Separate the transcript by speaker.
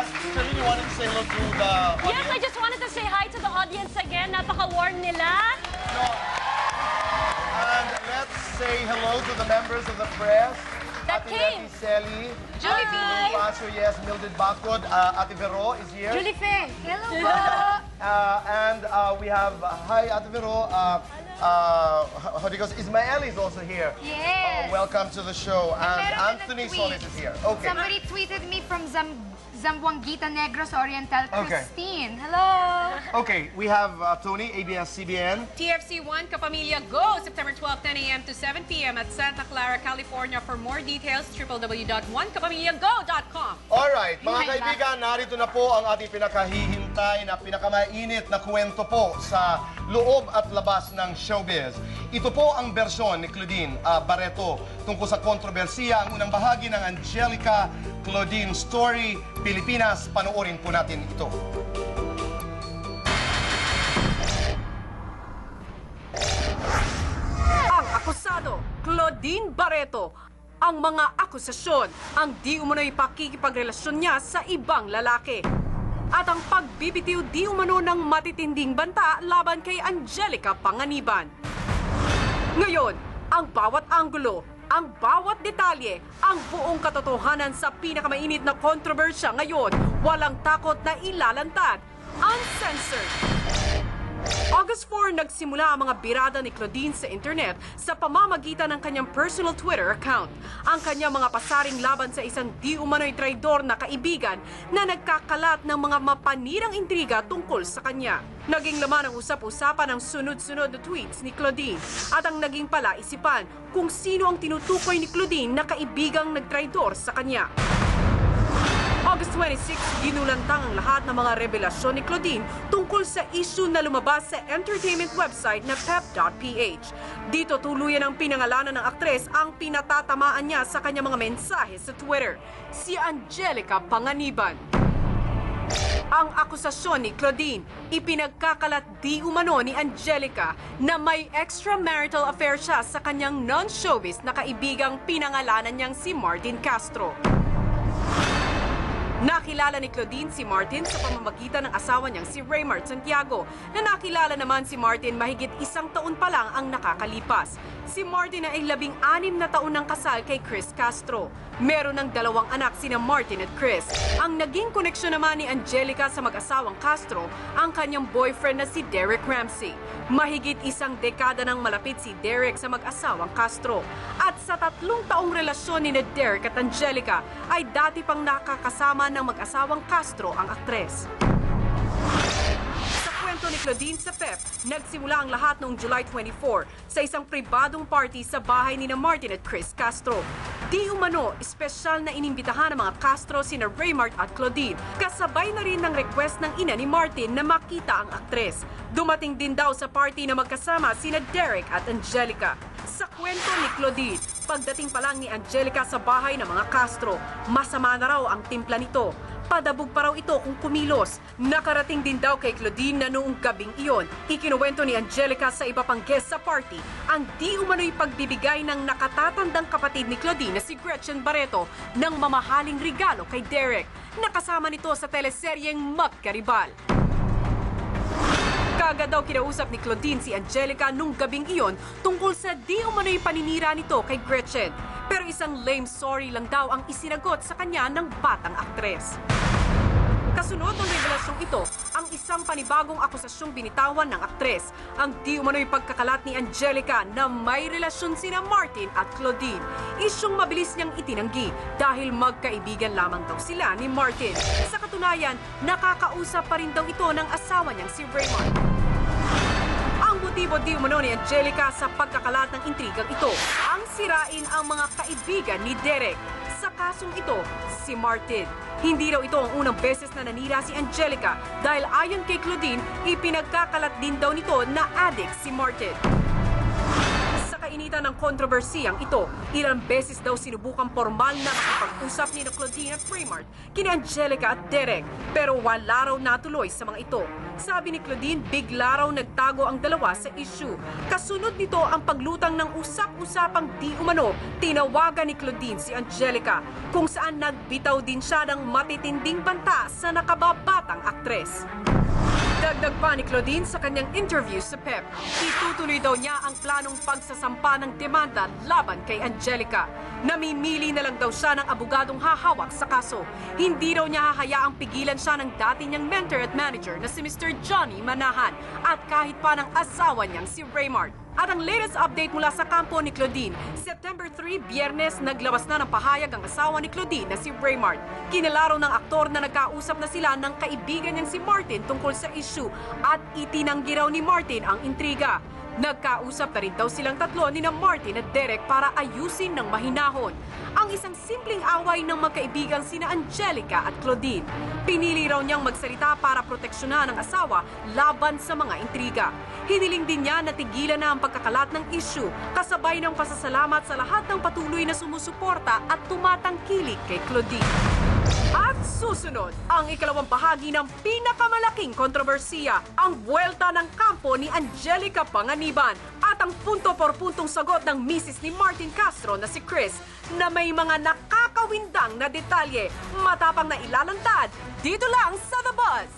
Speaker 1: Celine, you wanted to say hello to the audience?
Speaker 2: Yes, I just wanted to say hi to the audience again. Napaka-warm nila.
Speaker 1: No. And let's say hello to the members of the press.
Speaker 2: That
Speaker 1: Ate
Speaker 2: came.
Speaker 1: Letty Selly.
Speaker 2: Julie Faye.
Speaker 1: Pastor, yes, Mildred Bacod. Ate Vero is here.
Speaker 3: Julie Faye. Hello po.
Speaker 1: And we have, hi Ate Vero. How do you go? Ismael is also here.
Speaker 3: Yes.
Speaker 1: Welcome to the show. And
Speaker 3: Meron
Speaker 1: Anthony
Speaker 3: nag-tweet.
Speaker 1: Solis is here. Okay.
Speaker 3: Somebody tweeted me from Zamboanguita Negros Oriental.
Speaker 1: Okay.
Speaker 3: Christine. Hello.
Speaker 1: Okay, we have Tony, ABS-CBN.
Speaker 4: TFC1 Kapamilya Go! September 12, 10 a.m. to 7 p.m. at Santa Clara, California. For more details, www.1kapamilyago.com.
Speaker 1: Alright, mga
Speaker 3: Hi,
Speaker 1: kaibigan, narito na po ang ating pinakahihintay na pinakamainit na kwento po sa loob at labas ng showbiz. Ito po ang bersyon ni Claudine Barreto tungkol sa kontrobersiya, ang unang bahagi ng Angelica Claudine Story Pilipinas. Panoorin po natin ito.
Speaker 4: Ang akusado, Claudine Barreto. Ang mga akusasyon, ang di umano'y pakikipagrelasyon niya sa ibang lalaki. At ang pagbibitiw di umano ng matitinding banta laban kay Angelica Panganiban. Ngayon, ang bawat anggulo, ang bawat detalye, ang buong katotohanan sa pinakamainit na kontrobersya ngayon, walang takot na ilalantad, uncensored. August 4, nagsimula ang mga birada ni Claudine sa internet sa pamamagitan ng kanyang personal Twitter account. Ang kanyang mga pasaring laban sa isang di umano'y traidor na kaibigan na nagkakalat ng mga mapanirang intriga tungkol sa kanya. Naging laman ang usap-usapan ng sunod-sunod na tweets ni Claudine at ang naging palaisipan kung sino ang tinutukoy ni Claudine na kaibigang nagtraidor sa kanya. August 26, ginulantang ang lahat ng mga revelasyon ni Claudine tungkol sa issue na lumabas sa entertainment website na pep.ph. Dito tuluyan ang pinangalanan ng aktres ang pinatatamaan niya sa kanyang mga mensahe sa Twitter, si Angelica Panganiban. Ang akusasyon ni Claudine, ipinagkakalat di umano ni Angelica na may extramarital affair siya sa kanyang non-showbiz na kaibigang pinangalanan niyang si Martin Castro. Nakilala ni Claudine si Martin sa pamamagitan ng asawa niyang si Raymart Santiago, na nakilala naman si Martin mahigit 1 taon pa lang ang nakakalipas. Si Martin ay 16 na taon ng kasal kay Chris Castro. Meron ng 2 anak sina Martin at Chris. Ang naging koneksyon naman ni Angelica sa mag-asawang Castro, ang kanyang boyfriend na si Derek Ramsey. Mahigit 1 dekada nang malapit si Derek sa mag-asawang Castro. At sa 3 taong relasyon ni Derek at Angelica, ay dati pang nakakasama ng mag-asawang Castro ang aktres. Sa kwento ni Claudine sa PEP, nagsimula ang lahat noong July 24 sa isang pribadong party sa bahay ni Martin at Chris Castro. Di umano, espesyal na inimbitahan ng mga Castro sina Raymart at Claudine. Kasabay na rin ng request ng ina ni Martin na makita ang aktres. Dumating din daw sa party na magkasama sina Derek at Angelica. Sa kwento ni Claudine, pagdating pa lang ni Angelica sa bahay ng mga Castro, masama na raw ang timpla nito. Padabog pa raw ito kung kumilos. Nakarating din daw kay Claudine na noong gabing iyon, ikinuwento ni Angelica sa iba pang guest sa party ang di umano'y pagbibigay ng nakatatandang kapatid ni Claudine na si Gretchen Barreto ng mamahaling regalo kay Derek. Nakasama nito sa teleseryeng Magkaribal. Kaagad daw kinausap ni Claudine si Angelica nung gabing iyon tungkol sa di umano'y paninira nito kay Gretchen. Pero isang lame sorry lang daw ang isinagot sa kanya ng batang aktres. Kasunod ng revelasyong ito, ang isang panibagong akusasyong binitawan ng aktres, ang di umano'y pagkakalat ni Angelica na may relasyon sina Martin at Claudine. Isyong mabilis niyang itinanggi dahil magkaibigan lamang daw sila ni Martin. Sa katunayan, nakakausap pa rin daw ito ng asawa niyang si Raymart. Ang motibo di umano ni Angelica sa pagkakalat ng intrigang ito, ang sirain ang mga kaibigan ni Derek. Sa kasong ito, si Martin. Hindi raw ito ang unang beses na nanira si Angelica dahil ayon kay Claudine, ipinagkakalat din daw nito na addict si Martin. Sa kainitan ng kontrobersiyang ito, ilang beses daw sinubukang formal na makipag-usap ni Claudine at Raymart, kina Angelica at Derek, pero wala raw natuloy sa mga ito. Sabi ni Claudine, bigla raw nagtago ang dalawa sa issue. Kasunod nito ang paglutang ng usap-usapang di umano, tinawagan ni Claudine si Angelica, kung saan nagbitaw din siya ng matitinding banta sa nakababatang aktres. Dagdag pa ni Claudine sa kanyang interview sa PEP, itutuloy daw niya ang planong pagsasampa ng demanda laban kay Angelica. Namimili na lang daw siya ng abogadong hahawak sa kaso. Hindi daw niya hahayaang pigilan siya ng dati niyang mentor at manager na si Mr. Johnny Manahan at kahit pa ng asawa niyang si Raymart. At ang latest update mula sa kampo ni Claudine, September 3, Biyernes, naglabas na ng pahayag ang asawa ni Claudine na si Raymart. Kinilaro ng aktor na nagkausap na sila ng kaibigan niyang si Martin tungkol sa issue at itinanggi raw ni Martin ang intriga. Nagkausap na rin daw silang tatlo ni na Martin at Derek para ayusin ng mahinahon ang isang simpleng away ng magkaibigang sina Angelica at Claudine. Pinili raw niyang magsalita para proteksyonan ang asawa laban sa mga intriga. Hiniling din niya na tigilan na ang pagkakalat ng issue, kasabay ng pasasalamat sa lahat ng patuloy na sumusuporta at tumatangkilik kay Claudine. At susunod, ang ikalawang bahagi ng pinakamalaking kontrobersiya, ang buwelta ng kampo ni Angelica Panganiban at ang punto por puntong sagot ng misis ni Martin Castro na si Chris na may mga nakakawindang na detalye, matapang na ilalantad dito lang sa The Buzz.